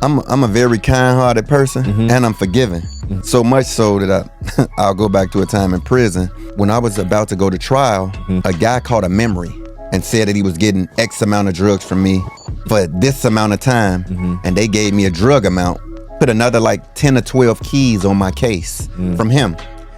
I'm a very kind-hearted person, and I'm forgiving. So much so that I'll go back to a time in prison when I was about to go to trial. A guy called a memory and said that he was getting X amount of drugs from me for this amount of time, and they gave me a drug amount, put another like 10 or 12 keys on my case from him,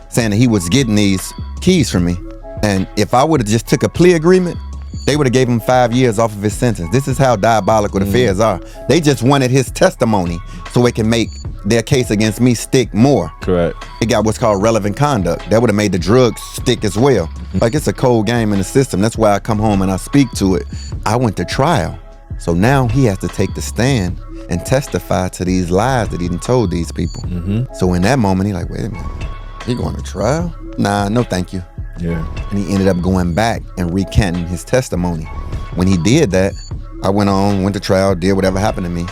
saying that he was getting these keys from me. And if I would have just took a plea agreement, they would have gave him 5 years off of his sentence. This is how diabolical the feds are. They just wanted his testimony so it can make their case against me stick more. Correct. It got what's called relevant conduct. That would have made the drugs stick as well. Like, it's a cold game in the system. That's why I come home and I speak to it. I went to trial. So now he has to take the stand and testify to these lies that he done told these people. So in that moment, he like, wait a minute, he going to trial? Nah, no thank you. Yeah. And he ended up going back and recanting his testimony. When he did that, I went to trial, did whatever happened to me.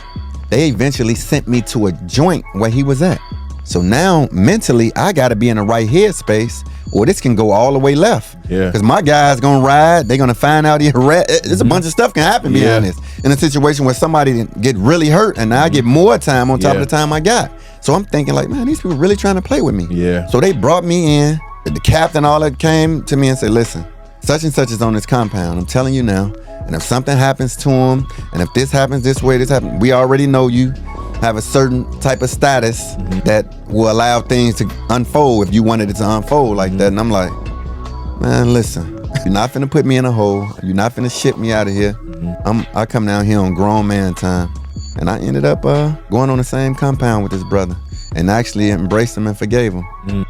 They eventually sent me to a joint where he was at. So now, mentally, I gotta be in the right headspace, or this can go all the way left. Yeah. Because my guy's gonna ride, they're gonna find out there's a bunch of stuff can happen behind this. In a situation where somebody get really hurt, and now I get more time on top of the time I got. So I'm thinking like, man, these people really trying to play with me. Yeah. So they brought me in. The captain, all that came to me and said, listen, such and such is on this compound. I'm telling you now. And if something happens to him, and if this happens this way, this happens, we already know you have a certain type of status that will allow things to unfold if you wanted it to unfold like that. And I'm like, man, listen, you're not finna put me in a hole. You're not finna ship me out of here. I come down here on grown man time. And I ended up going on the same compound with this brother and actually embraced him and forgave him.